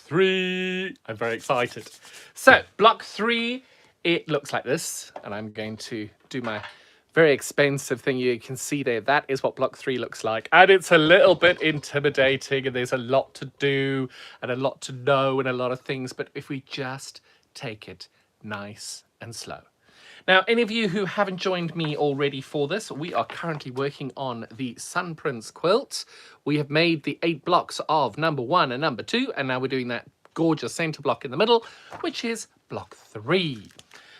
3. I'm very excited. So block 3, it looks like this, and I'm going to do my very expensive thing. You can see there, that is what block 3 looks like, and it's a little bit intimidating, and there's a lot to do and a lot to know and a lot of things, but if we just take it nice and slow. Now, any of you who haven't joined me already for this, we are currently working on the Sun Prince quilt. We have made the 8 blocks of number 1 and number 2, and now we're doing that gorgeous center block in the middle, which is block 3.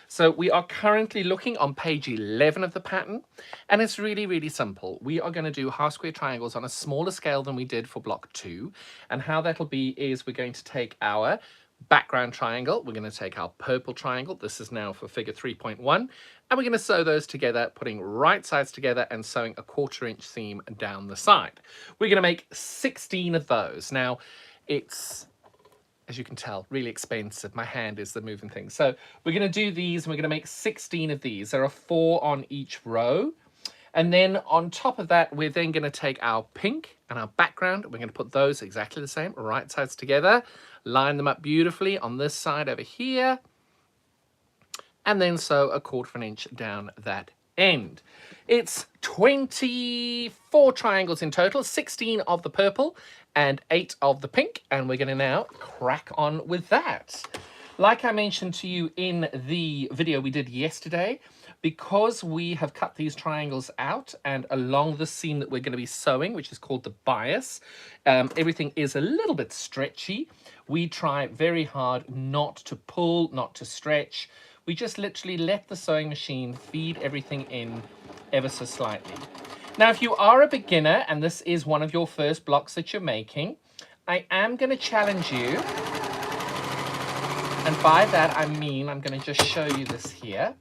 So we are currently looking on page 11 of the pattern, and it's really, really simple. We are going to do half square triangles on a smaller scale than we did for block 2, and how that'll be is we're going to take our background triangle, we're going to take our purple triangle, this is now for figure 3.1, and we're going to sew those together, putting right sides together and sewing a 1/4 inch seam down the side. We're going to make 16 of those. Now, it's, as you can tell, really expensive. My hand is the moving thing. So we're going to do these, and we're going to make 16 of these. There are 4 on each row. And then on top of that, we're then going to take our pink and our background. We're going to put those exactly the same, right sides together, line them up beautifully on this side over here, and then sew a 1/4 inch down that end. It's 24 triangles in total, 16 of the purple and 8 of the pink, and we're going to now crack on with that. Like I mentioned to you in the video we did yesterday, because we have cut these triangles out and along the seam that we're going to be sewing, which is called the bias, everything is a little bit stretchy. We try very hard not to pull, not to stretch. We just literally let the sewing machine feed everything in ever so slightly. Now, if you are a beginner and this is one of your first blocks that you're making, I am going to challenge you. And by that, I mean, I'm going to just show you this here.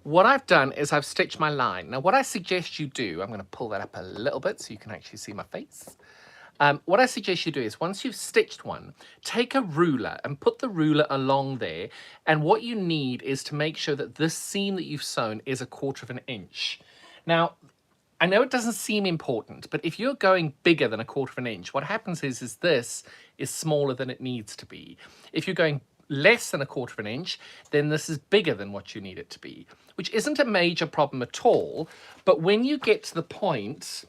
What I've done is I've stitched my line. Now, what I suggest you do, I'm going to pull that up a little bit so you can actually see my face. What I suggest you do is once you've stitched one, take a ruler and put the ruler along there. And what you need is to make sure that this seam that you've sewn is a 1/4 inch. Now, I know it doesn't seem important, but if you're going bigger than a 1/4 inch, what happens is this is smaller than it needs to be. If you're going less than a 1/4 inch, then this is bigger than what you need it to be, which isn't a major problem at all. But when you get to the point,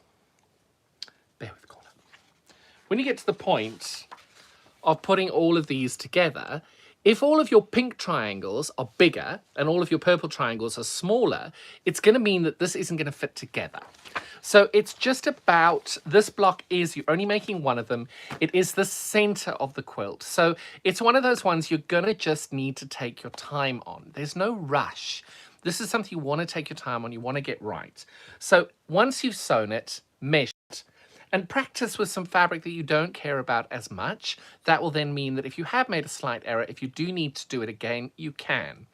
bear with corner. When you get to the point of putting all of these together, if all of your pink triangles are bigger and all of your purple triangles are smaller, it's going to mean that this isn't going to fit together. So it's just about, this block is, you're only making one of them. It is the center of the quilt. So it's one of those ones you're going to just need to take your time on. There's no rush. This is something you want to take your time on, you want to get right. So once you've sewn it, measure it, and practice with some fabric that you don't care about as much. That will then mean that if you have made a slight error, if you do need to do it again, you can.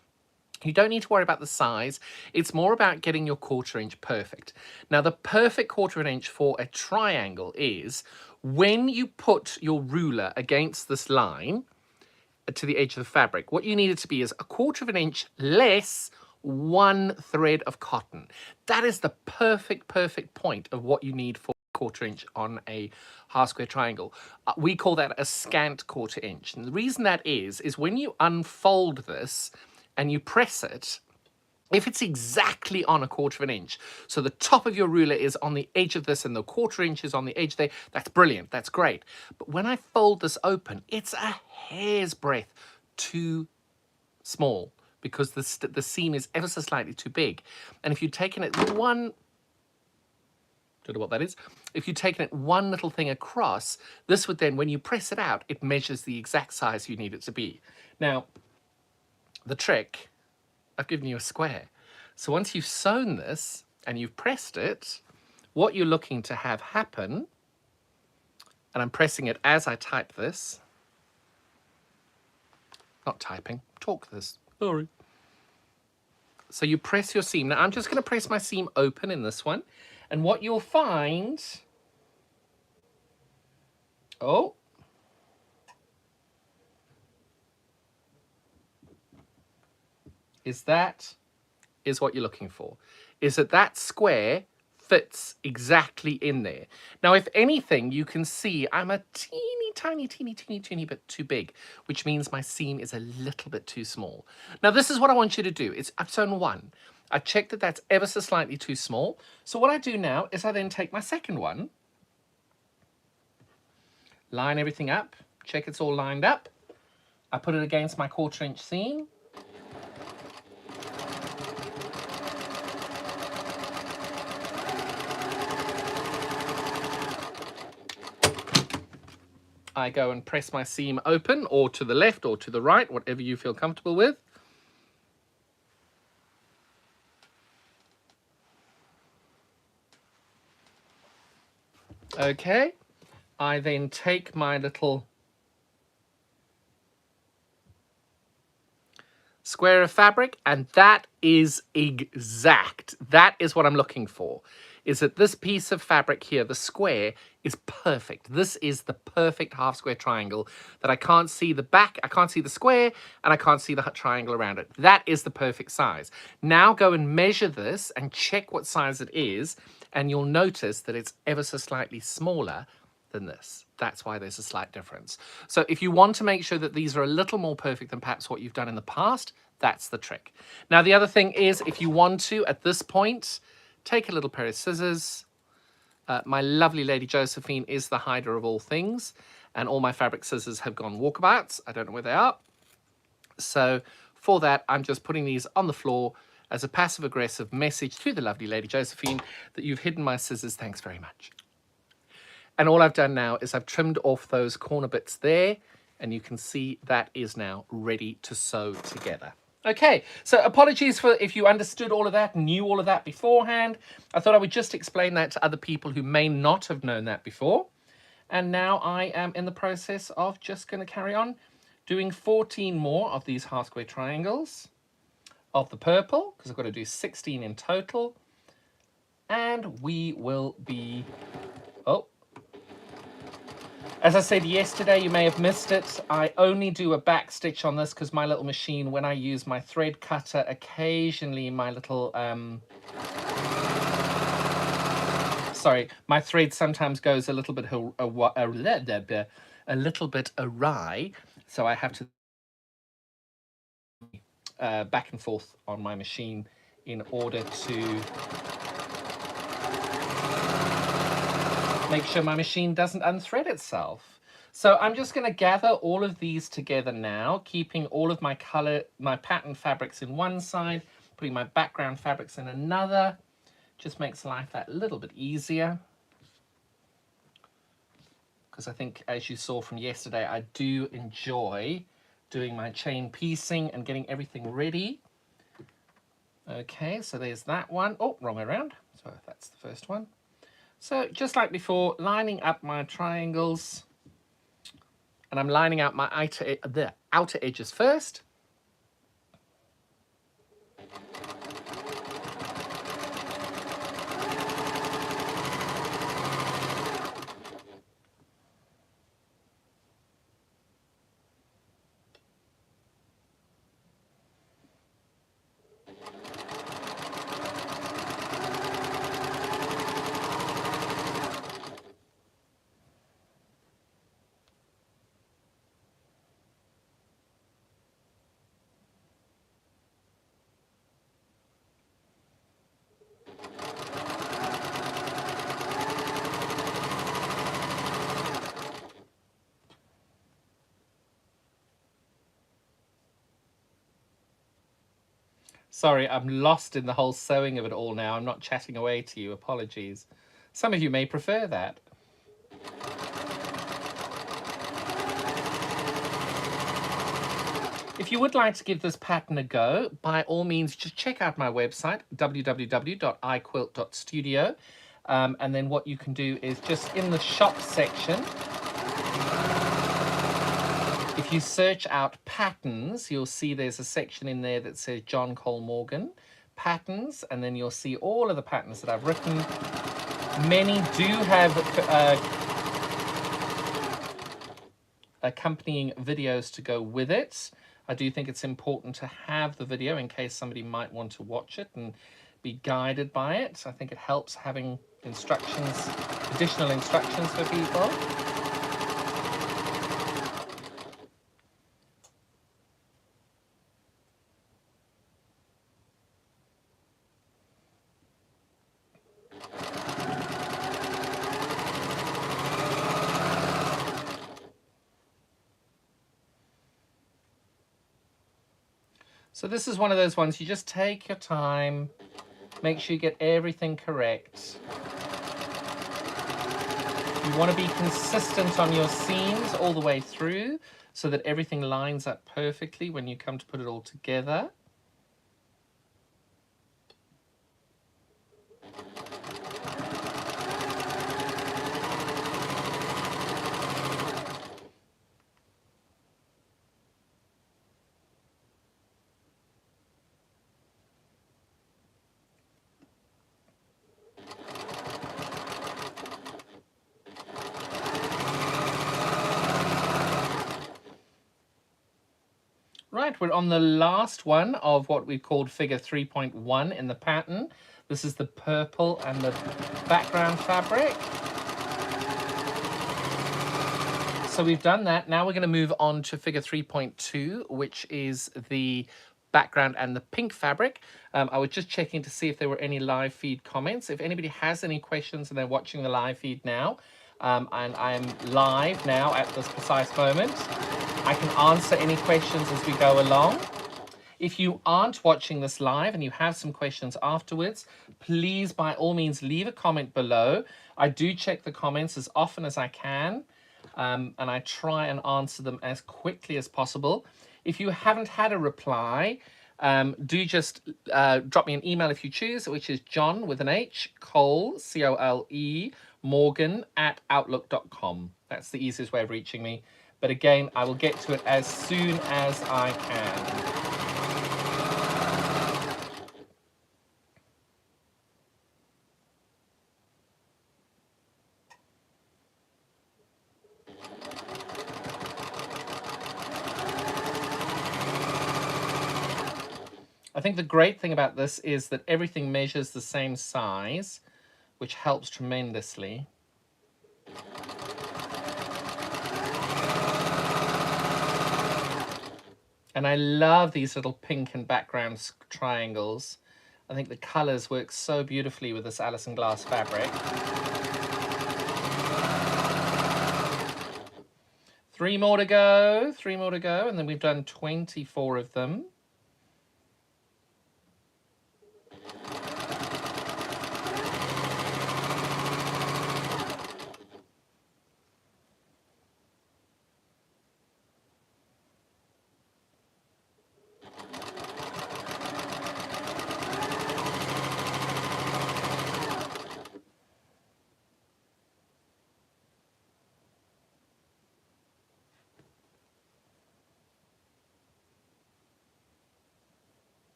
You don't need to worry about the size. It's more about getting your 1/4 inch perfect. Now, the perfect 1/4 inch for a triangle is when you put your ruler against this line to the edge of the fabric, what you need it to be is a 1/4 inch less 1 thread of cotton. That is the perfect point of what you need for 1/4 inch on a half square triangle. We call that a scant 1/4 inch. And the reason that is when you unfold this and you press it, if it's exactly on a 1/4 inch, so the top of your ruler is on the edge of this and the 1/4 inch is on the edge there, that's brilliant, that's great. But when I fold this open, it's a hair's breadth too small because the seam is ever so slightly too big. And if you've taken it one, don't know what that is, if you've taken it one little thing across, this would then, when you press it out, it measures the exact size you need it to be. Now, the trick, I've given you a square. So once you've sewn this and you've pressed it, what you're looking to have happen, and I'm pressing it as I type this, not typing, talk this, sorry. So you press your seam. Now I'm just going to press my seam open in this one, and what you'll find, oh, is what you're looking for, is that square fits exactly in there. Now, if anything, you can see I'm a teeny teeny bit too big, which means my seam is a little bit too small. Now, this is what I want you to do. I've sewn one. I've checked that that's ever so slightly too small. So what I do now is I then take my second one, line everything up, check it's all lined up. I put it against my 1/4 inch seam. I go and press my seam open, or to the left or to the right, whatever you feel comfortable with. Okay, I then take my little square of fabric, and that is exact. That is what I'm looking for, is that this piece of fabric here, the square, is perfect. This is the perfect half square triangle that I can't see the back, I can't see the square, and I can't see the triangle around it. That is the perfect size. Now go and measure this and check what size it is, and you'll notice that it's ever so slightly smaller than this. That's why there's a slight difference. So if you want to make sure that these are a little more perfect than perhaps what you've done in the past, that's the trick. Now, the other thing is, if you want to, at this point, take a little pair of scissors. My lovely Lady Josephine is the hider of all things, and all my fabric scissors have gone walkabouts. I don't know where they are. So for that, I'm just putting these on the floor as a passive-aggressive message to the lovely Lady Josephine that you've hidden my scissors. Thanks very much. And all I've done now is I've trimmed off those corner bits there, and you can see that is now ready to sew together. Okay, so apologies for if you understood all of that, knew all of that beforehand. I thought I would just explain that to other people who may not have known that before. And now I am in the process of just going to carry on doing 14 more of these half square triangles of the purple, because I've got to do 16 in total. And we will be... Oh, as I said yesterday, you may have missed it, I only do a back stitch on this because my little machine, when I use my thread cutter, occasionally my little, my thread sometimes goes a little bit awry, so I have to back and forth on my machine in order to make sure my machine doesn't unthread itself. So I'm just going to gather all of these together now, keeping all of my pattern fabrics in one side, putting my background fabrics in another. Just makes life that little bit easier. Because I think, as you saw from yesterday, I do enjoy doing my chain piecing and getting everything ready. Okay, so there's that one. Oh, wrong way around. So that's the first one. So just like before, lining up my triangles, and I'm lining out my outer edges first. Sorry, I'm lost in the whole sewing of it all now. I'm not chatting away to you. Apologies. Some of you may prefer that. If you would like to give this pattern a go, by all means, just check out my website, www.iquilt.studio. And then what you can do is just in the shop section, if you search out patterns, you'll see there's a section in there that says John Cole Morgan patterns, and then you'll see all of the patterns that I've written. Many do have accompanying videos to go with it. I do think it's important to have the video in case somebody might want to watch it and be guided by it. I think it helps having instructions, additional instructions for people. So this is one of those ones, you just take your time, make sure you get everything correct. You want to be consistent on your seams all the way through so that everything lines up perfectly when you come to put it all together. Right, we're on the last one of what we've called figure 3.1 in the pattern. This is the purple and the background fabric. So we've done that. Now we're going to move on to figure 3.2, which is the background and the pink fabric. I was just checking to see if there were any live feed comments. If anybody has any questions and they're watching the live feed now, and I'm live now at this precise moment, I can answer any questions as we go along. If you aren't watching this live and you have some questions afterwards, please by all means leave a comment below. I do check the comments as often as I can, and I try and answer them as quickly as possible. If you haven't had a reply, do just drop me an email if you choose, which is John with an H, Cole, C-O-L-E, Morgan @outlook.com. That's the easiest way of reaching me. But again, I will get to it as soon as I can. I think the great thing about this is that everything measures the same size, which helps tremendously. And I love these little pink and background triangles. I think the colors work so beautifully with this Alison Glass fabric. 3 more to go, 3 more to go, and then we've done 24 of them.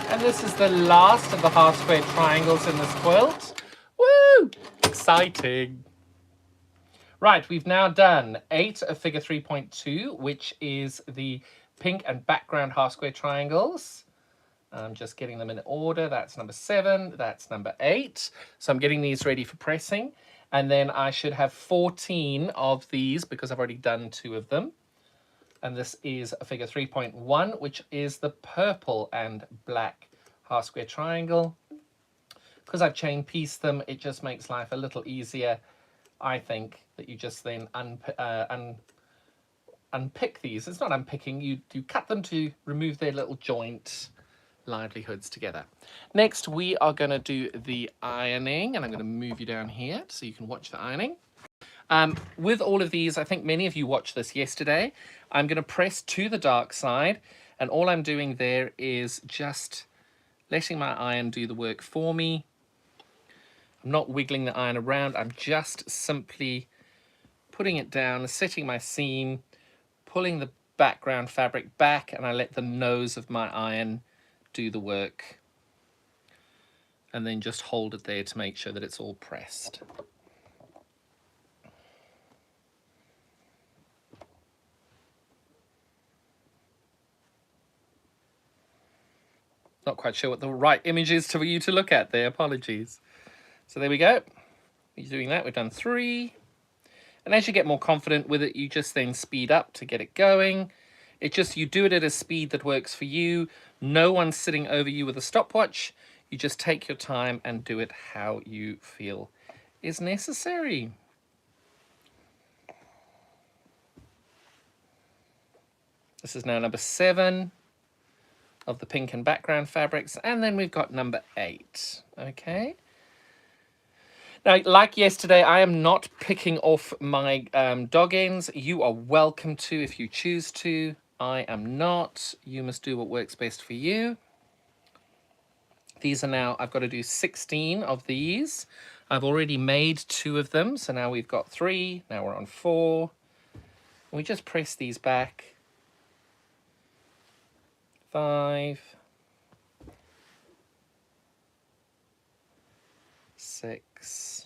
And this is the last of the half square triangles in this quilt. Woo! Exciting. Right, we've now done 8 of figure 3.2, which is the pink and background half square triangles. I'm just getting them in order. That's number 7, that's number 8. So I'm getting these ready for pressing. And then I should have 14 of these because I've already done 2 of them. And this is a figure 3.1, which is the purple and black half square triangle. Because I've chain pieced them, it just makes life a little easier, I think, that you just then unpick these. It's not unpicking, you cut them to remove their little joint livelihoods together. Next, we are going to do the ironing, and I'm going to move you down here so you can watch the ironing. With all of these, I think many of you watched this yesterday. I'm going to press to the dark side, and all I'm doing there is just letting my iron do the work for me. I'm not wiggling the iron around, I'm just simply putting it down, setting my seam, pulling the background fabric back, and I let the nose of my iron do the work. And then just hold it there to make sure that it's all pressed. Not quite sure what the right image is for you to look at there, apologies. So there we go. You're doing that, we've done 3. And as you get more confident with it, you just then speed up to get it going. You do it at a speed that works for you. No one's sitting over you with a stopwatch. You just take your time and do it how you feel is necessary. This is now number 7 of the pink and background fabrics. And then we've got number 8. Okay. Now, like yesterday, I am not picking off my dog ends. You are welcome to if you choose to. I am not. You must do what works best for you. These are now, I've got to do 16 of these. I've already made 2 of them. So now we've got 3. Now we're on 4. We just press these back. 5. 6.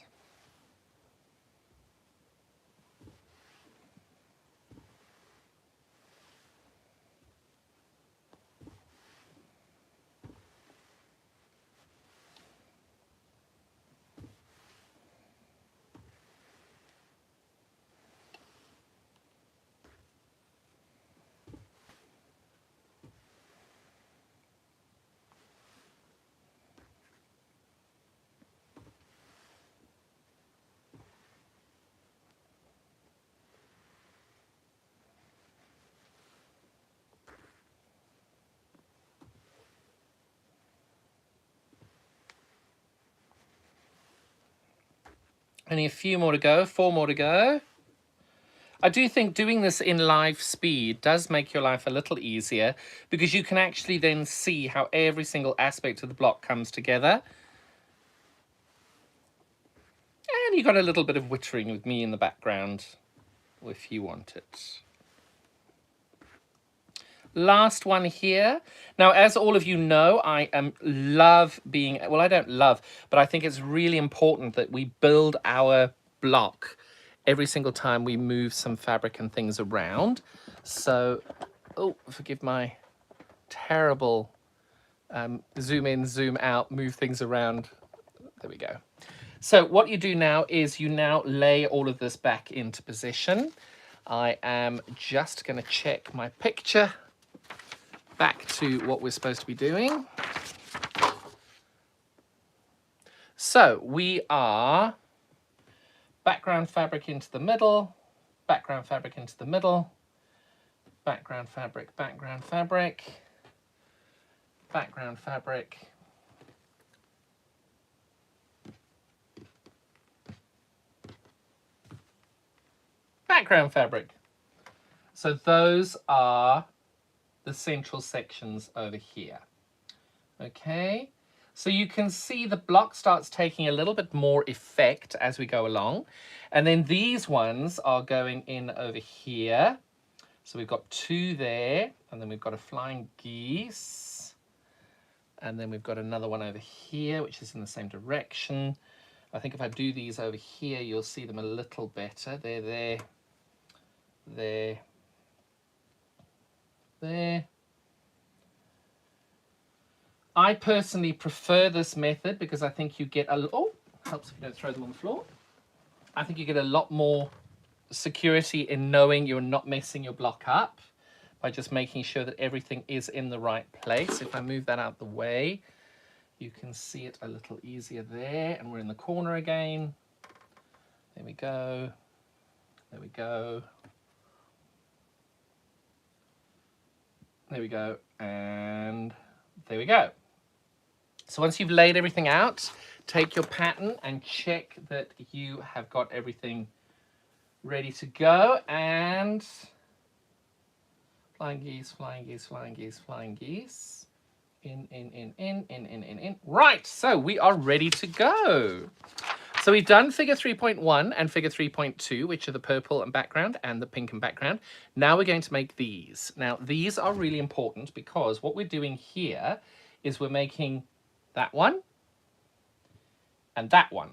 Only a few more to go, 4 more to go. I do think doing this in live speed does make your life a little easier because you can actually then see how every single aspect of the block comes together. And you got a little bit of wittering with me in the background if you want it. Last one here. Now, as all of you know, I love being, well, I don't love, but I think it's really important that we build our block every single time we move some fabric and things around. So, oh, forgive my terrible zoom in, zoom out, move things around. There we go. So what you do now is you now lay all of this back into position. I am just going to check my picture back to what we're supposed to be doing. So we are background fabric into the middle, background fabric into the middle, background fabric, background fabric, background fabric, background fabric. So those are the central sections over here. Okay, so you can see the block starts taking a little bit more effect as we go along. And then these ones are going in over here. So we've got 2 there, and then we've got a flying geese. And then we've got another one over here, which is in the same direction. I think if I do these over here, you'll see them a little better. They're there, there, there. I personally prefer this method because I think you get a, oh, helps if you don't throw them on the floor. I think you get a lot more security in knowing you're not messing your block up by just making sure that everything is in the right place. If I move that out the way, you can see it a little easier there, and we're in the corner again. There we go. There we go. There we go. And there we go. So once you've laid everything out, take your pattern and check that you have got everything ready to go. And flying geese, flying geese, flying geese, flying geese. In. Right, so we are ready to go. So we've done figure 3.1 and figure 3.2, which are the purple and background and the pink and background. Now we're going to make these. Now these are really important because what we're doing here is we're making that one and that one,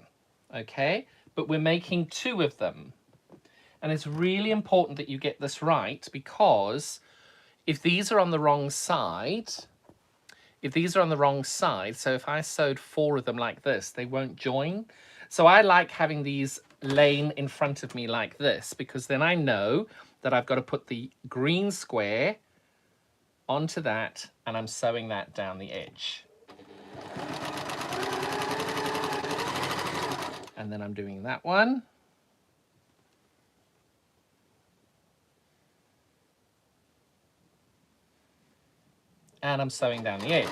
okay? But we're making 2 of them. And it's really important that you get this right because if these are on the wrong side, so if I sewed 4 of them like this, they won't join. So I like having these laying in front of me like this because then I know that I've got to put the green square onto that and I'm sewing that down the edge. And then I'm doing that one. and I'm sewing down the edge.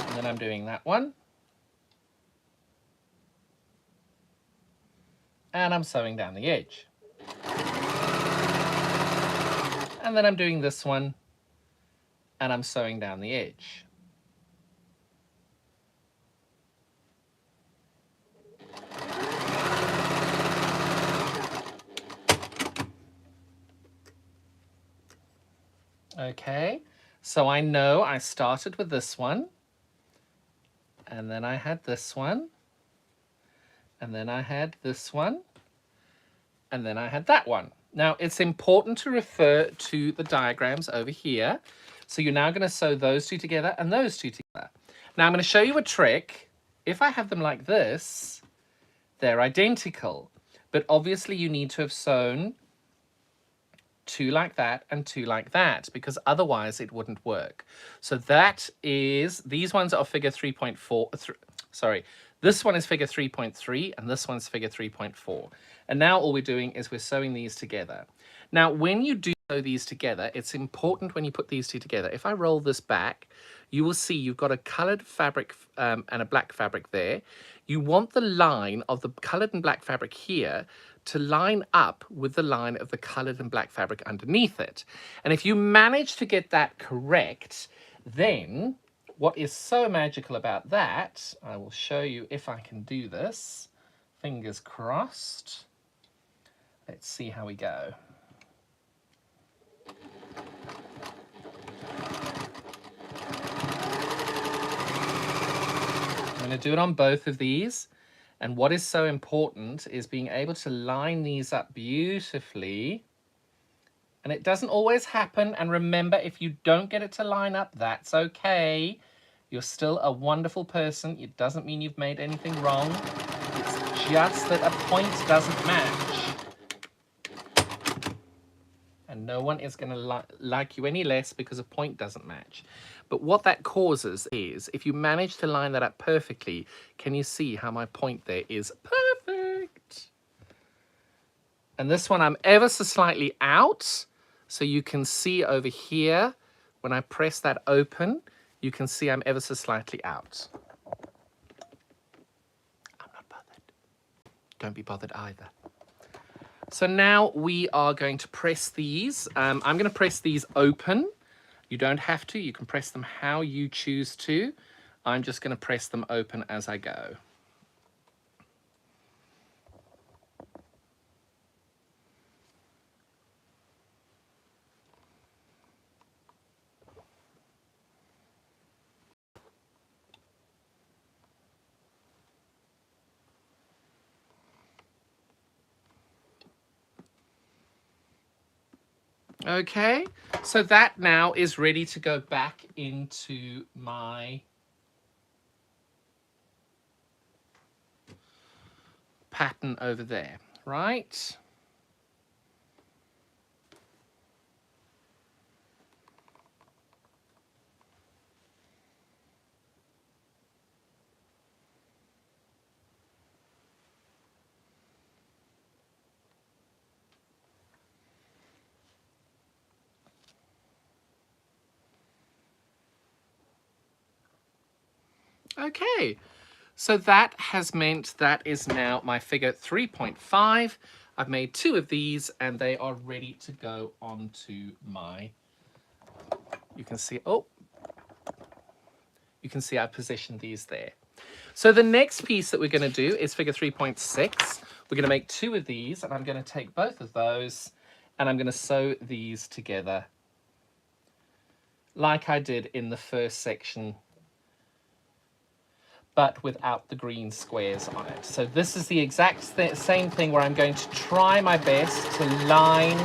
And then I'm doing that one. And I'm sewing down the edge. And then I'm doing this one, and I'm sewing down the edge. Okay, so I know I started with this one, and then I had this one, and then I had this one, and then I had that one. Now, it's important to refer to the diagrams over here. So you're now going to sew those two together and those two together. Now, I'm going to show you a trick. If I have them like this, they're identical. But obviously, you need to have sewn two like that and two like that, because otherwise it wouldn't work. So that is, these ones are figure 3.4, sorry, this one is figure 3.3 and this one's figure 3.4. And now all we're doing is we're sewing these together. Now, when you do sew these together, it's important when you put these two together. If I roll this back, you will see you've got a colored fabric and a black fabric there. You want the line of the colored and black fabric here to line up with the line of the colored and black fabric underneath it. And if you manage to get that correct, then what is so magical about that, I will show you if I can do this. Fingers crossed. Let's see how we go. I'm going to do it on both of these. And what is so important is being able to line these up beautifully. And it doesn't always happen. And remember, if you don't get it to line up, that's okay. You're still a wonderful person. It doesn't mean you've made anything wrong. It's just that a point doesn't match. And no one is going to like you any less because a point doesn't match. But what that causes is, if you manage to line that up perfectly, can you see how my point there is perfect? And this one I'm ever so slightly out. So you can see over here, when I press that open, you can see I'm ever so slightly out. I'm not bothered. Don't be bothered either. So now we are going to press these. I'm going to press these open. You don't have to. You can press them how you choose to. I'm just going to press them open as I go. Okay, so that now is ready to go back into my pattern over there, right? Okay, so that has meant that is now my figure 3.5. I've made two of these and they are ready to go onto my, you can see, oh, you can see I positioned these there. So the next piece that we're going to do is figure 3.6. We're going to make two of these and I'm going to take both of those and I'm going to sew these together like I did in the first section, but without the green squares on it. So this is the exact same thing where I'm going to try my best to line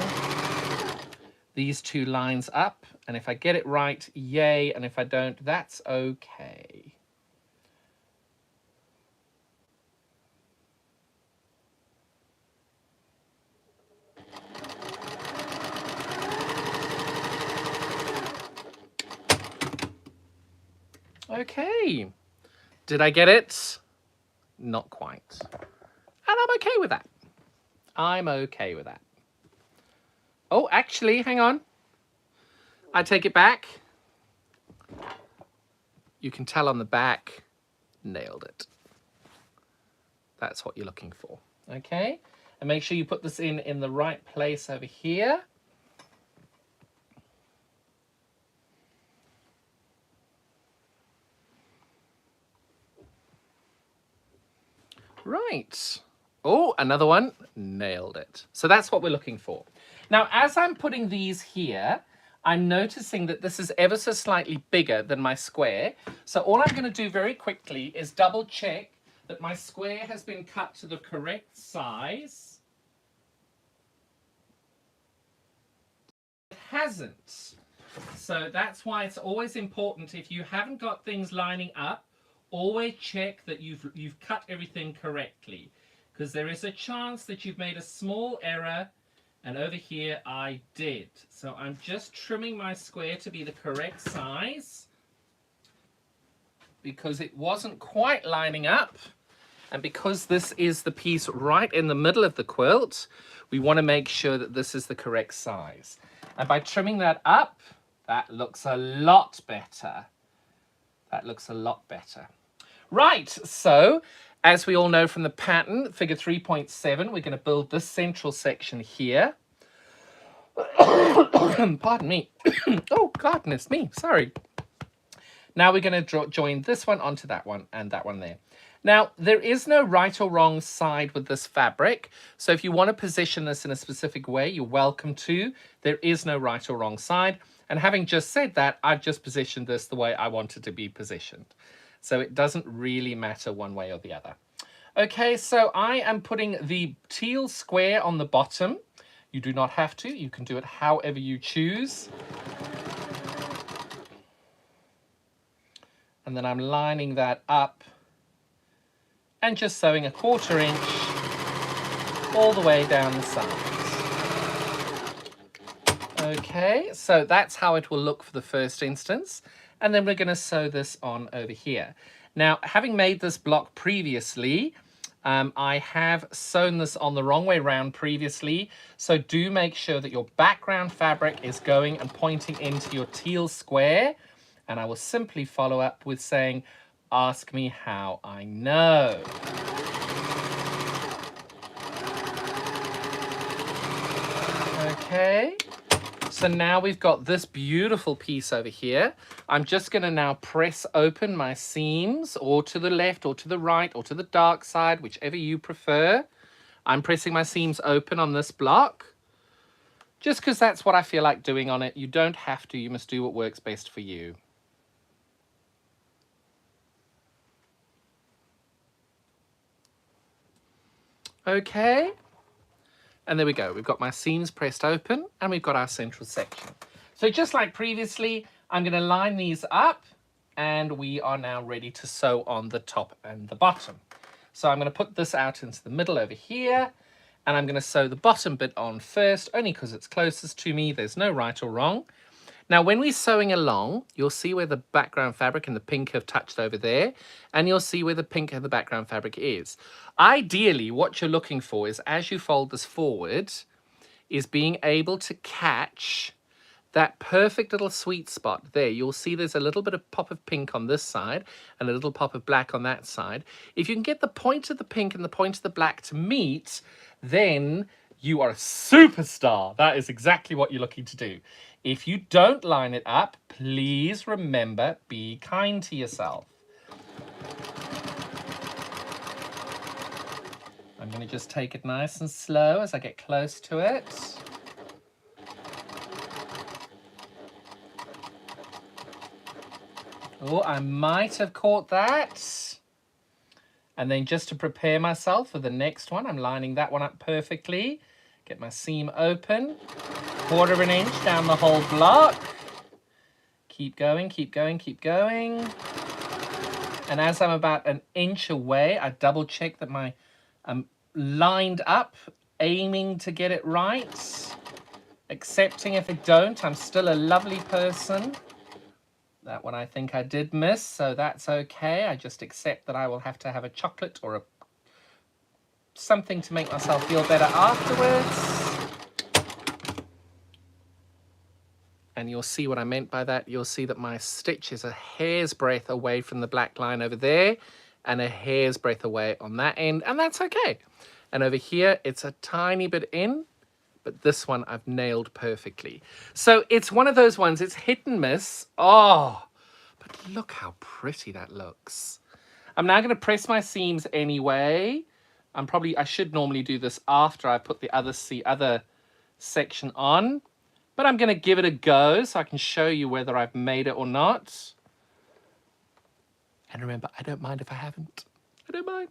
these two lines up. And if I get it right, yay. And if I don't, that's okay. Okay. Did I get it? Not quite. And I'm okay with that. I'm okay with that. Oh, actually, hang on. I take it back. You can tell on the back, nailed it. That's what you're looking for, okay? And make sure you put this in the right place over here. Right. Oh, another one. Nailed it. So that's what we're looking for. Now, as I'm putting these here, I'm noticing that this is ever so slightly bigger than my square. So all I'm going to do very quickly is double check that my square has been cut to the correct size. It hasn't. So that's why it's always important, if you haven't got things lining up, always check that you've cut everything correctly, because there is a chance that you've made a small error, and over here I did. So I'm just trimming my square to be the correct size because it wasn't quite lining up, and because this is the piece right in the middle of the quilt, we want to make sure that this is the correct size. And by trimming that up, that looks a lot better. That looks a lot better. Right, so as we all know from the pattern, figure 3.7, we're going to build this central section here. Pardon me. Oh, goodness me, sorry. Now we're going to join this one onto that one and that one there. Now, there is no right or wrong side with this fabric, so if you want to position this in a specific way, you're welcome to. There is no right or wrong side, and having just said that, I've just positioned this the way I want it to be positioned. So it doesn't really matter one way or the other. Okay, so I am putting the teal square on the bottom. You do not have to. You can do it however you choose. And then I'm lining that up and just sewing a 1/4 inch all the way down the sides. Okay, so that's how it will look for the first instance. And then we're going to sew this on over here. Now, having made this block previously, I have sewn this on the wrong way around previously. So do make sure that your background fabric is going and pointing into your teal square. And I will simply follow up with saying, ask me how I know. Okay. So now we've got this beautiful piece over here. I'm just going to now press open my seams, or to the left or to the right or to the dark side, whichever you prefer. I'm pressing my seams open on this block just because that's what I feel like doing on it. You don't have to. You must do what works best for you. Okay. And there we go. We've got my seams pressed open and we've got our central section. So just like previously, I'm going to line these up and we are now ready to sew on the top and the bottom. So I'm going to put this out into the middle over here and I'm going to sew the bottom bit on first, only because it's closest to me. There's no right or wrong. Now, when we're sewing along, you'll see where the background fabric and the pink have touched over there, and you'll see where the pink and the background fabric is. Ideally, what you're looking for is, as you fold this forward, is being able to catch that perfect little sweet spot there. You'll see there's a little bit of pop of pink on this side and a little pop of black on that side. If you can get the point of the pink and the point of the black to meet, then you are a superstar. That is exactly what you're looking to do. If you don't line it up, please remember, be kind to yourself. I'm going to just take it nice and slow as I get close to it. Oh, I might have caught that. And then just to prepare myself for the next one, I'm lining that one up perfectly. Get my seam open. 1/4 inch down the whole block. Keep going, keep going, keep going. And as I'm about 1 inch away, I double check that I'm lined up, aiming to get it right. Accepting if I don't, I'm still a lovely person. That one I think I did miss, so that's okay. I just accept that I will have to have a chocolate or something to make myself feel better afterwards. And you'll see what I meant by that. You'll see that my stitch is a hair's breadth away from the black line over there and a hair's breadth away on that end, and that's okay. And over here, it's a tiny bit in, but this one I've nailed perfectly. So it's one of those ones, it's hit and miss. Oh, but look how pretty that looks. I'm now gonna press my seams anyway. I should normally do this after I put the other section on, but I'm gonna give it a go so I can show you whether I've made it or not. And remember, I don't mind if I haven't. I don't mind.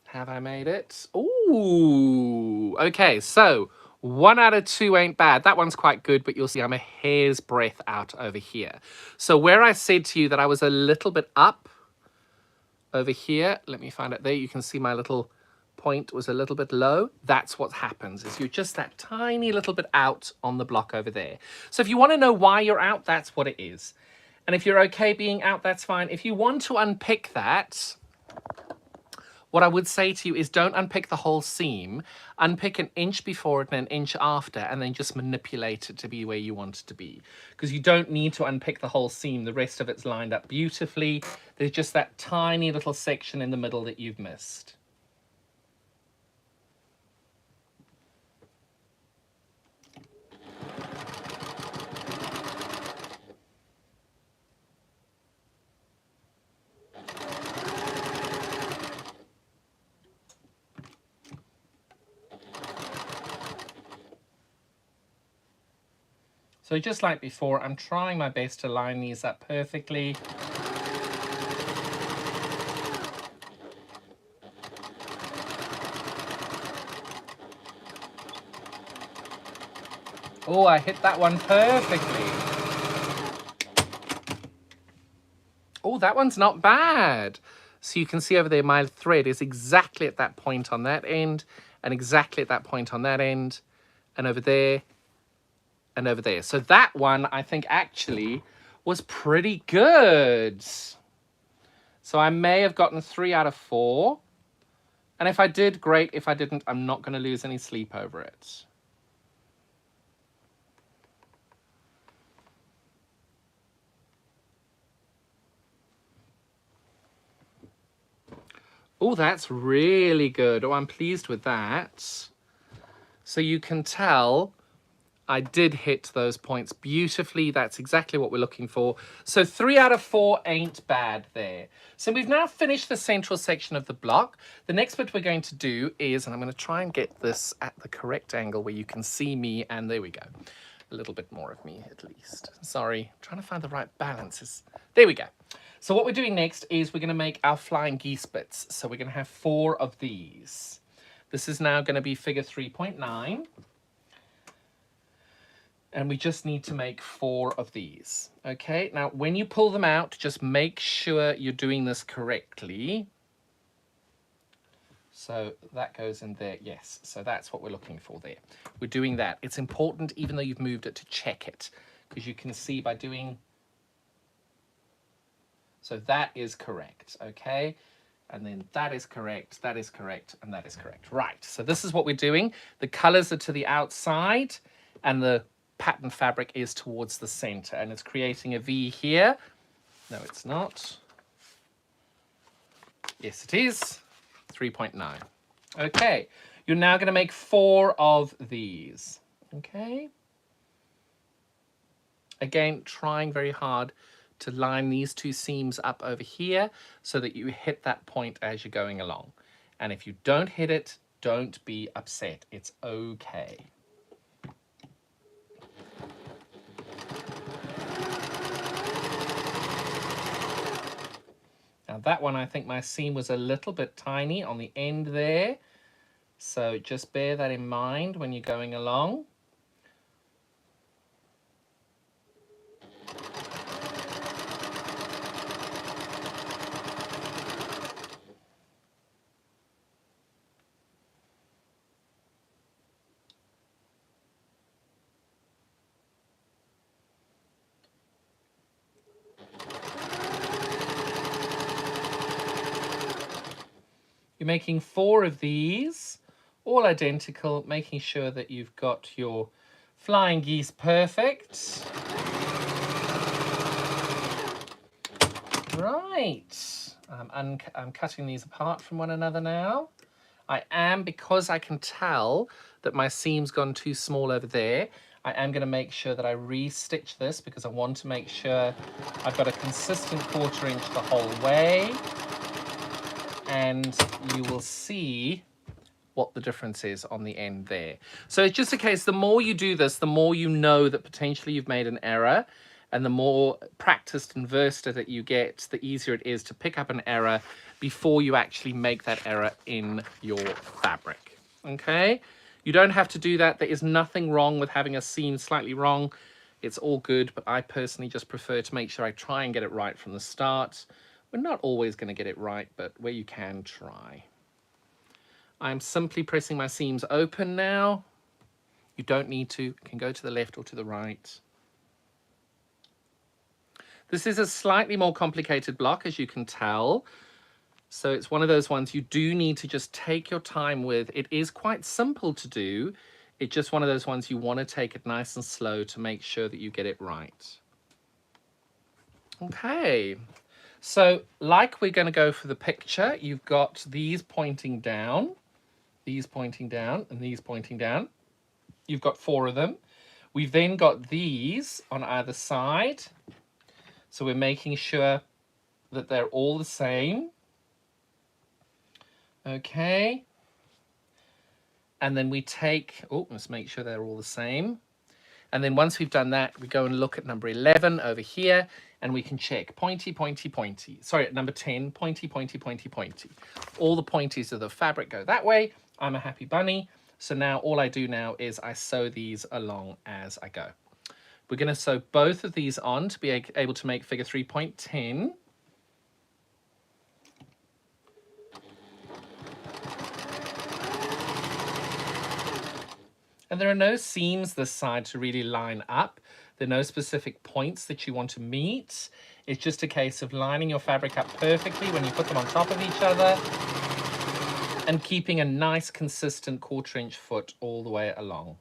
Have I made it? Ooh, okay, so 1 out of 2 ain't bad. That one's quite good, but you'll see I'm a hair's breadth out over here. So where I said to you that I was a little bit up over here, let me find it there. You can see my little point was a little bit low. That's what happens, is you're just that tiny little bit out on the block over there. So if you want to know why you're out, that's what it is. And if you're okay being out, that's fine. If you want to unpick that, what I would say to you is don't unpick the whole seam. Unpick an inch before it and an inch after, and then just manipulate it to be where you want it to be. Because you don't need to unpick the whole seam. The rest of it's lined up beautifully. There's just that tiny little section in the middle that you've missed. So just like before, I'm trying my best to line these up perfectly. Oh, I hit that one perfectly. Oh, that one's not bad. So you can see over there, my thread is exactly at that point on that end, and exactly at that point on that end, and over there, and over there. So that one, I think, actually was pretty good. So I may have gotten 3 out of 4. And if I did, great. If I didn't, I'm not going to lose any sleep over it. Oh, that's really good. Oh, I'm pleased with that. So you can tell I did hit those points beautifully. That's exactly what we're looking for. So 3 out of 4 ain't bad there. So we've now finished the central section of the block. The next bit we're going to do is, and I'm going to try and get this at the correct angle where you can see me, and there we go. A little bit more of me at least. Sorry, I'm trying to find the right balances. There we go. So what we're doing next is we're going to make our flying geese bits. So we're going to have 4 of these. This is now going to be figure 3.9. And we just need to make 4 of these. Okay, now when you pull them out, just make sure you're doing this correctly. So that goes in there, yes. So that's what we're looking for there. We're doing that. It's important, even though you've moved it, to check it. Because you can see by doing... So that is correct, okay? And then that is correct, and that is correct. Right, so this is what we're doing. The colors are to the outside, and the pattern fabric is towards the center, and it's creating a V here. No, it's not. Yes, it is. 3.9. Okay, you're now going to make 4 of these. Okay. Again, trying very hard to line these 2 seams up over here so that you hit that point as you're going along. And if you don't hit it, don't be upset. It's okay. Now that one, I think my seam was a little bit tiny on the end there. So just bear that in mind when you're going along. You're making 4 of these. all identical, making sure that you've got your flying geese perfect. Right, I'm cutting these apart from one another now. I am, because I can tell that my seam's gone too small over there, I am going to make sure that I re-stitch this because I want to make sure I've got a consistent 1/4 inch the whole way. And you will see what the difference is on the end there. So it's just a case, the more you do this, the more you know that potentially you've made an error, and the more practiced and versed that you get, the easier it is to pick up an error before you actually make that error in your fabric. Okay? You don't have to do that. There is nothing wrong with having a seam slightly wrong. It's all good, but I personally just prefer to make sure I try and get it right from the start. We're not always going to get it right, but where you can, try. I'm simply pressing my seams open now. You don't need to. You can go to the left or to the right. This is a slightly more complicated block, as you can tell. So it's one of those ones you do need to just take your time with. It is quite simple to do. It's just one of those ones you want to take it nice and slow to make sure that you get it right. Okay. So like we're going to go for the picture, you've got these pointing down, these pointing down, and these pointing down. You've got 4 of them. We've then got these on either side. So we're making sure that they're all the same. Okay. And then we take, oh, let's make sure they're all the same. And then once we've done that, we go and look at number 11 over here, and we can check pointy, pointy, pointy. Sorry, at number 10, pointy, pointy, pointy, pointy. All the pointies of the fabric go that way. I'm a happy bunny. So now all I do now is I sew these along as I go. We're going to sew both of these on to be able to make figure 3.10. And there are no seams this side to really line up. There are no specific points that you want to meet. It's just a case of lining your fabric up perfectly when you put them on top of each other and keeping a nice consistent 1/4 inch foot all the way along.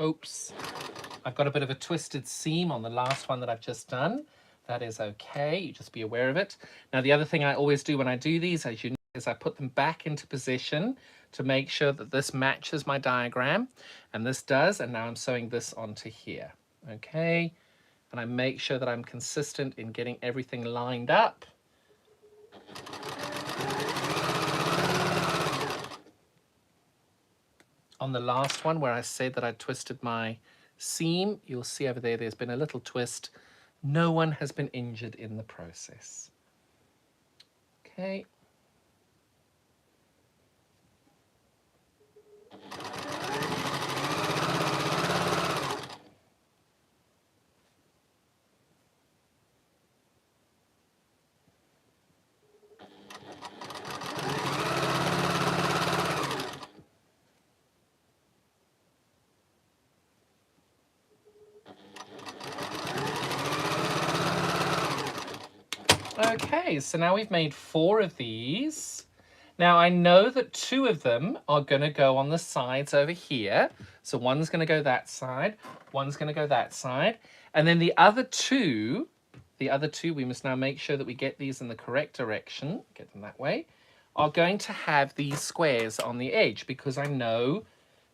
Oops, I've got a bit of a twisted seam on the last one that I've just done. That is okay, you just be aware of it. Now the other thing I always do when I do these, as you know, is I put them back into position to make sure that this matches my diagram, and this does, and now I'm sewing this onto here. Okay, and I make sure that I'm consistent in getting everything lined up. On the last one where I said that I twisted my seam, you'll see over there there's been a little twist. No one has been injured in the process. Okay. Okay, so now we've made 4 of these. Now I know that 2 of them are going to go on the sides over here. So one's going to go that side, one's going to go that side. And then the other two, we must now make sure that we get these in the correct direction, get them that way, are going to have these squares on the edge because I know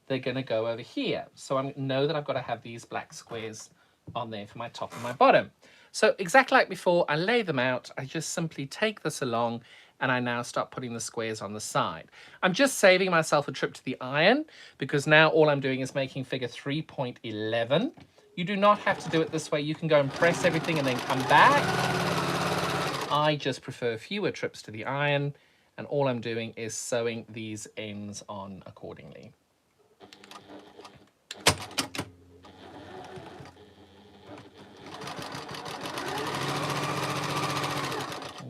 they're going to go over here. So I know that I've got to have these black squares on there for my top and my bottom. So exactly like before, I lay them out. I just simply take this along and I now start putting the squares on the side. I'm just saving myself a trip to the iron because now all I'm doing is making figure 3.11. You do not have to do it this way. You can go and press everything and then come back. I just prefer fewer trips to the iron, and all I'm doing is sewing these ends on accordingly.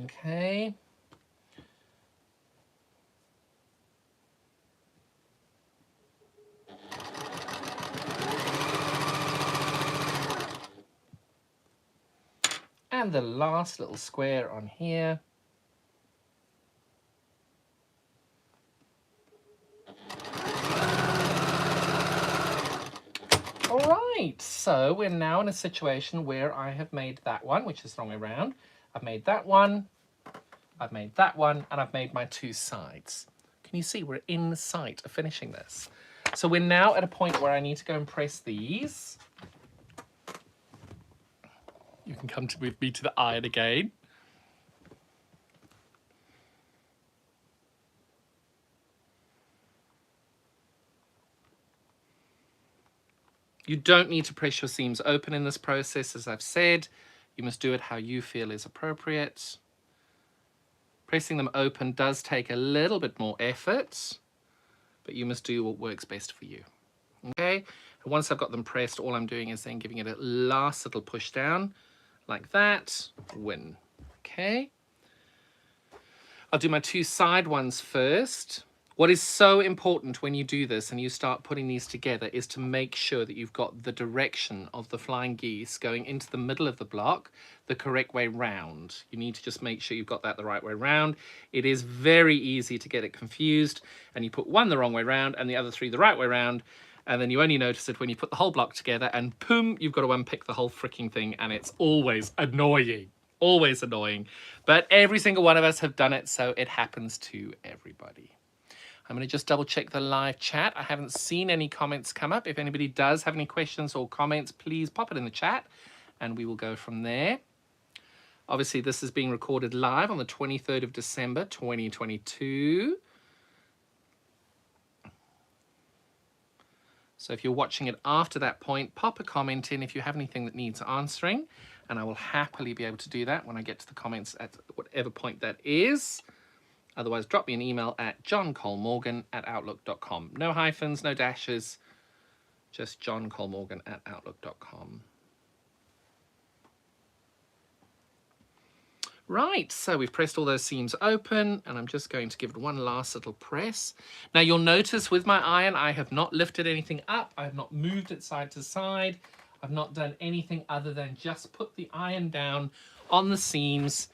Okay. And the last little square on here. All right, so we're now in a situation where I have made that one, which is the wrong way around. I've made that one, I've made that one, and I've made my two sides. Can you see we're in the sight of finishing this? So we're now at a point where I need to go and press these. You can come with me to the iron again. You don't need to press your seams open in this process, as I've said. You must do it how you feel is appropriate. Pressing them open does take a little bit more effort, but you must do what works best for you. Okay? And once I've got them pressed, all I'm doing is then giving it a last little push down, like that. Win. Okay? I'll do my two side ones first. What is so important when you do this and you start putting these together is to make sure that you've got the direction of the flying geese going into the middle of the block the correct way round. You need to just make sure you've got that the right way round. It is very easy to get it confused and you put one the wrong way round and the other three the right way round, and then you only notice it when you put the whole block together and boom, you've got to unpick the whole freaking thing, and it's always annoying. Always annoying. But every single one of us have done it, so it happens to everybody. I'm going to just double check the live chat. I haven't seen any comments come up. If anybody does have any questions or comments, please pop it in the chat and we will go from there. Obviously, this is being recorded live on the 23rd of December, 2022. So if you're watching it after that point, pop a comment in if you have anything that needs answering, and I will happily be able to do that when I get to the comments at whatever point that is. Otherwise, drop me an email at johncolemorgan@outlook.com. No hyphens, no dashes, just johncolemorgan@outlook.com. Right, so we've pressed all those seams open, and I'm just going to give it one last little press. Now you'll notice with my iron, I have not lifted anything up. I have not moved it side to side. I've not done anything other than just put the iron down on the seams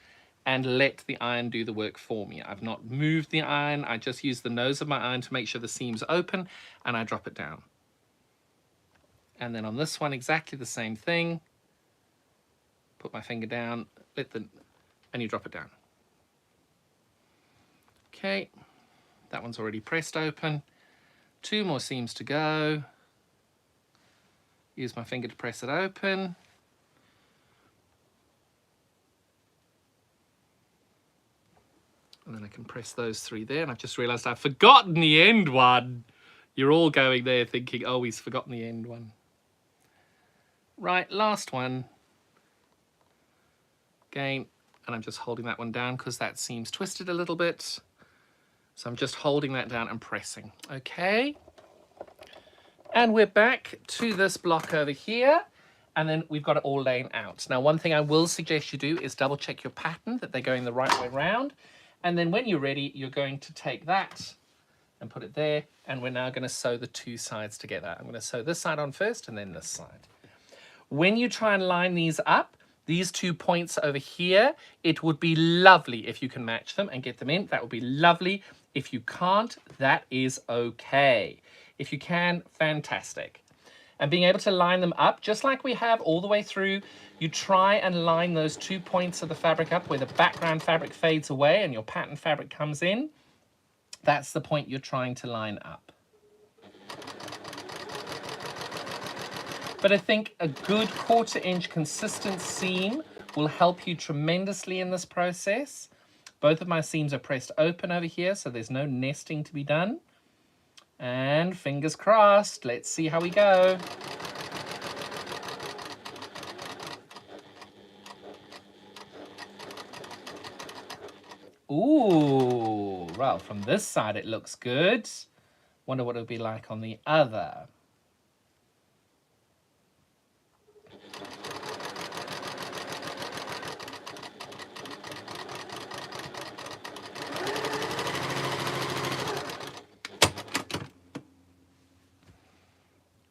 and let the iron do the work for me. I've not moved the iron. I just use the nose of my iron to make sure the seam's open, and I drop it down. And then on this one, exactly the same thing. Put my finger down, and you drop it down. Okay, that one's already pressed open. Two more seams to go. Use my finger to press it open. And then I can press those three there. And I've just realized I've forgotten the end one. You're all going there thinking, oh, he's forgotten the end one. Right, last one. Again, and I'm just holding that one down because that seam's twisted a little bit. So I'm just holding that down and pressing. Okay. And we're back to this block over here. And then we've got it all laying out. Now, one thing I will suggest you do is double check your pattern, that they're going the right way round. And then when you're ready, you're going to take that and put it there. And we're now going to sew the two sides together. I'm going to sew this side on first and then this side. When you try and line these up, these 2 points over here, it would be lovely if you can match them and get them in. That would be lovely. If you can't, that is okay. If you can, fantastic. And being able to line them up, just like we have all the way through, you try and line those 2 points of the fabric up where the background fabric fades away and your pattern fabric comes in. That's the point you're trying to line up. But I think a good 1/4 inch consistent seam will help you tremendously in this process. Both of my seams are pressed open over here, so there's no nesting to be done. And fingers crossed, let's see how we go. Ooh, well, from this side it looks good. Wonder what it'll be like on the other.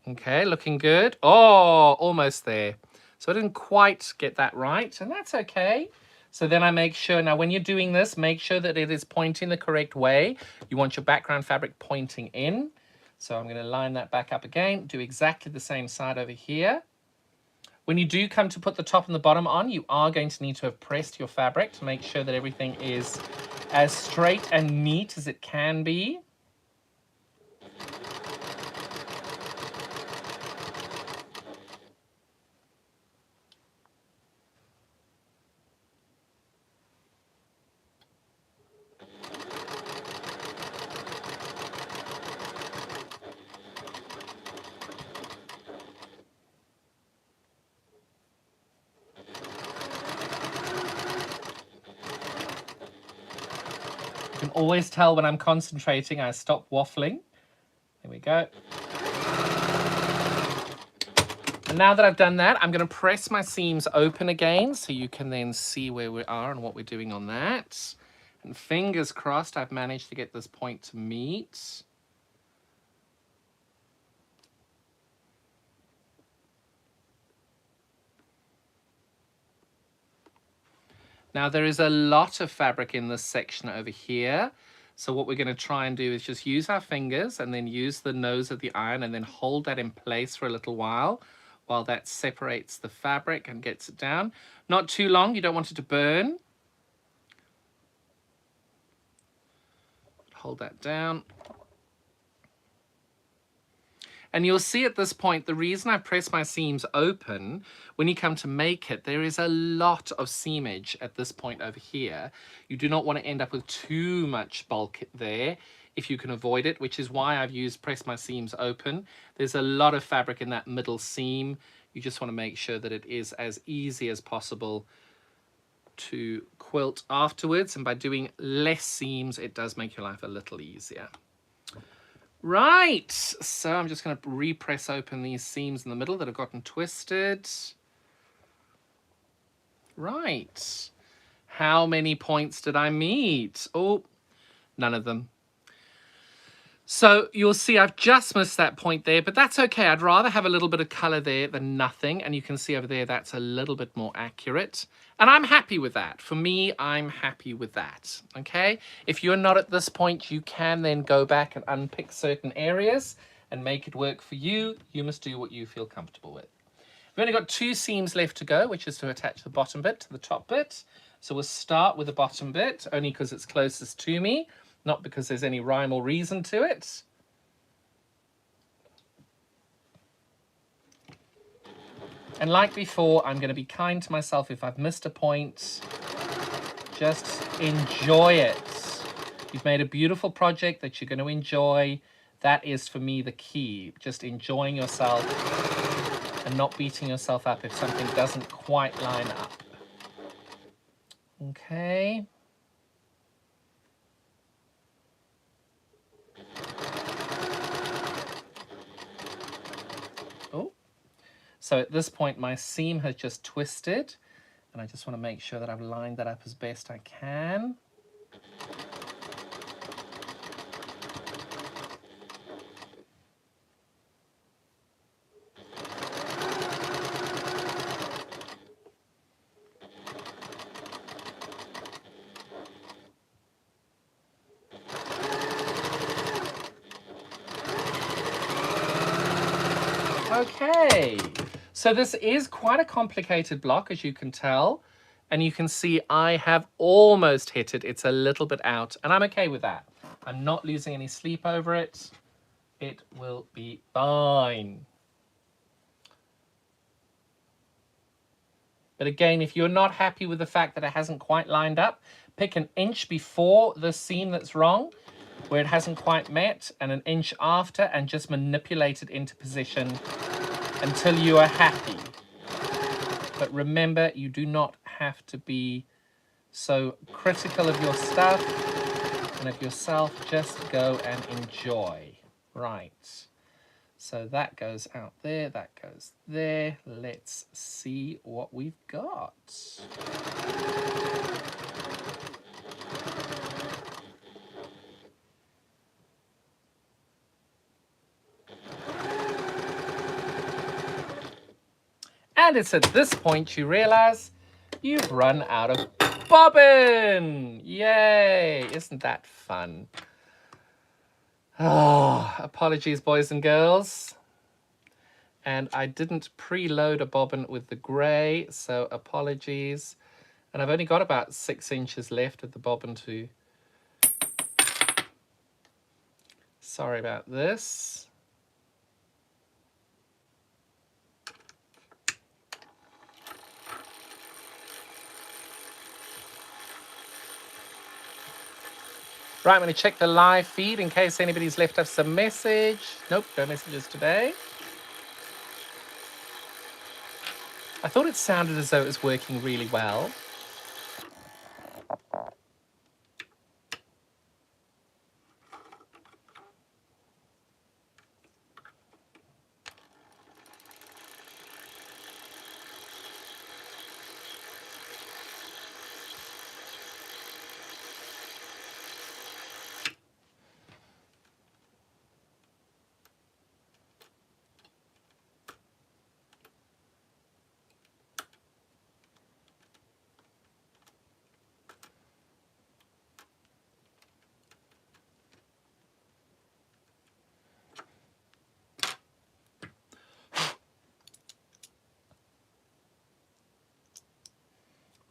Okay, looking good. Oh, almost there. So I didn't quite get that right, and that's okay. So then I make sure, now when you're doing this, make sure that it is pointing the correct way. You want your background fabric pointing in. So I'm going to line that back up again, do exactly the same side over here. When you do come to put the top and the bottom on, you are going to need to have pressed your fabric to make sure that everything is as straight and neat as it can be. You can always tell when I'm concentrating, I stop waffling. There we go. And now that I've done that, I'm going to press my seams open again so you can then see where we are and what we're doing on that. And fingers crossed I've managed to get this point to meet. Now there is a lot of fabric in this section over here. So what we're going to try and do is just use our fingers and then use the nose of the iron and then hold that in place for a little while that separates the fabric and gets it down. Not too long, you don't want it to burn. Hold that down. And you'll see at this point, the reason I press my seams open, when you come to make it, there is a lot of seamage at this point over here. You do not want to end up with too much bulk there if you can avoid it, which is why I've used press my seams open. There's a lot of fabric in that middle seam. You just want to make sure that it is as easy as possible to quilt afterwards. And by doing less seams, it does make your life a little easier. Right, so I'm just going to repress open these seams in the middle that have gotten twisted. Right, how many points did I meet? Oh, none of them. So you'll see I've just missed that point there, but that's okay. I'd rather have a little bit of color there than nothing. And you can see over there, that's a little bit more accurate. And I'm happy with that. For me, I'm happy with that, okay? If you're not at this point, you can then go back and unpick certain areas and make it work for you. You must do what you feel comfortable with. We've only got 2 seams left to go, which is to attach the bottom bit to the top bit. So we'll start with the bottom bit, only because it's closest to me, not because there's any rhyme or reason to it. And like before, I'm going to be kind to myself if I've missed a point. Just enjoy it. You've made a beautiful project that you're going to enjoy. That is, for me, the key. Just enjoying yourself and not beating yourself up if something doesn't quite line up. Okay. Oh. So at this point, my seam has just twisted, and I just want to make sure that I've lined that up as best I can. Okay, so this is quite a complicated block, as you can tell, and you can see I have almost hit it. It's a little bit out, and I'm okay with that. I'm not losing any sleep over it. It will be fine. But again, if you're not happy with the fact that it hasn't quite lined up, pick an inch before the seam that's wrong, where it hasn't quite met, and an inch after, and just manipulate it into position until you are happy. But remember, you do not have to be so critical of your stuff and of yourself. Just go and enjoy. Right. So that goes out there, that goes there. Let's see what we've got. And it's at this point you realize you've run out of bobbin. Yay, isn't that fun? Oh, apologies, boys and girls. And I didn't preload a bobbin with the grey, so apologies. And I've only got about 6 inches left of the bobbin to... Sorry about this. Right, I'm going to check the live feed in case anybody's left us a message. Nope, no messages today. I thought it sounded as though it was working really well.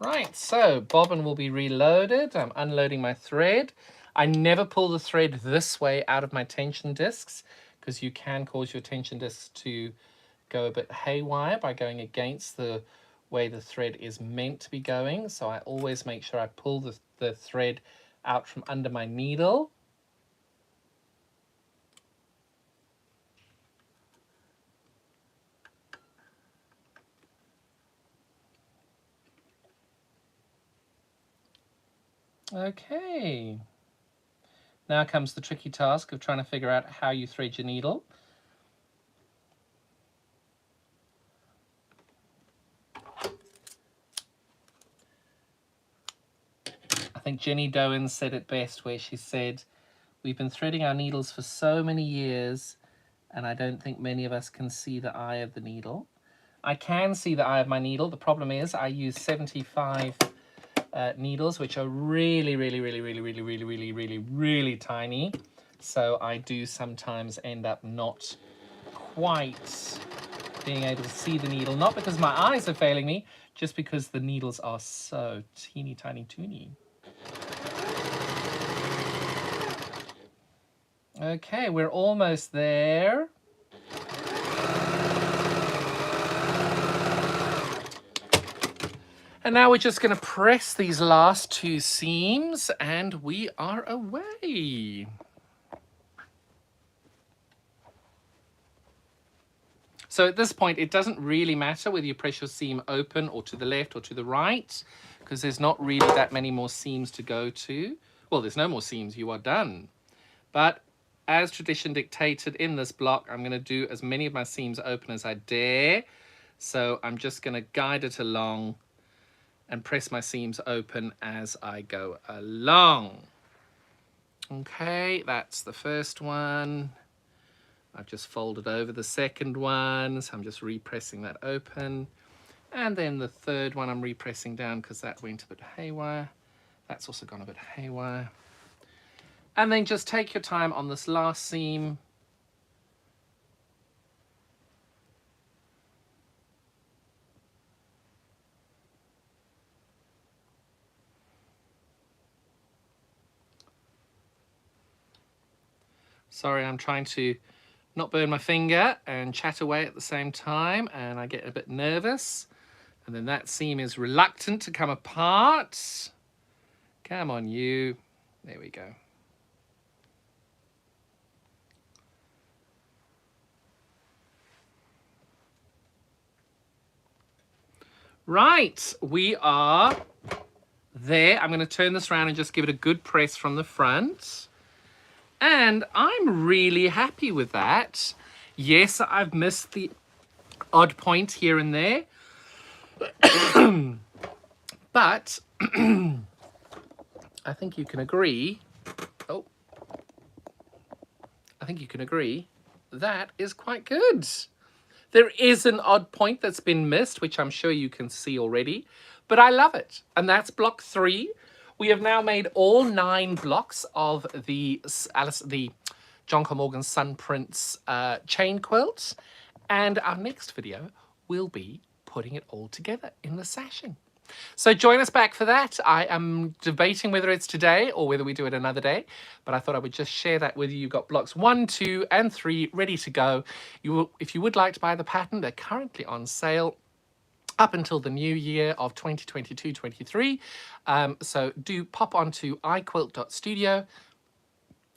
Right, so bobbin will be reloaded. I'm unloading my thread. I never pull the thread this way out of my tension discs because you can cause your tension discs to go a bit haywire by going against the way the thread is meant to be going. So I always make sure I pull the thread out from under my needle. Okay. Now comes the tricky task of trying to figure out how you thread your needle. I think Jenny Doan said it best where she said, "We've been threading our needles for so many years and I don't think many of us can see the eye of the needle." I can see the eye of my needle. The problem is I use 75 needles, which are really, really, really, really, really, really, really, really, really tiny. So I do sometimes end up not quite being able to see the needle, not because my eyes are failing me, just because the needles are so teeny tiny toony. Okay, we're almost there. And now we're just going to press these last 2 seams and we are away. So at this point, it doesn't really matter whether you press your seam open or to the left or to the right, because there's not really that many more seams to go to. Well, there's no more seams, you are done. But as tradition dictated in this block, I'm going to do as many of my seams open as I dare. So I'm just going to guide it along and press my seams open as I go along. Okay, that's the first one. I've just folded over the second one, so I'm just repressing that open. And then the third one I'm repressing down because that went a bit haywire. That's also gone a bit haywire. And then just take your time on this last seam. Sorry, I'm trying to not burn my finger and chat away at the same time, and I get a bit nervous. And then that seam is reluctant to come apart. Come on, you. There we go. Right, we are there. I'm going to turn this around and just give it a good press from the front. And I'm really happy with that. Yes, I've missed the odd point here and there. But I think you can agree. Oh, I think you can agree that is quite good. There is an odd point that's been missed, which I'm sure you can see already, but I love it. And that's block 3. We have now made all 9 blocks of the John Cole Morgan Sun Prince chain quilts. And our next video will be putting it all together in the sashing. So join us back for that. I am debating whether it's today or whether we do it another day, but I thought I would just share that with you. You've got blocks 1, 2, and 3 ready to go. If you would like to buy the pattern, they're currently on sale up until the new year of 2022-23. So do pop onto iquilt.studio.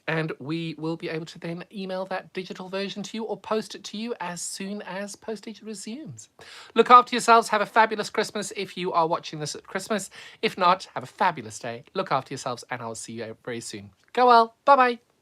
And we will be able to then email that digital version to you or post it to you as soon as postage resumes. Look after yourselves. Have a fabulous Christmas if you are watching this at Christmas. If not, have a fabulous day. Look after yourselves and I'll see you very soon. Go well. Bye-bye.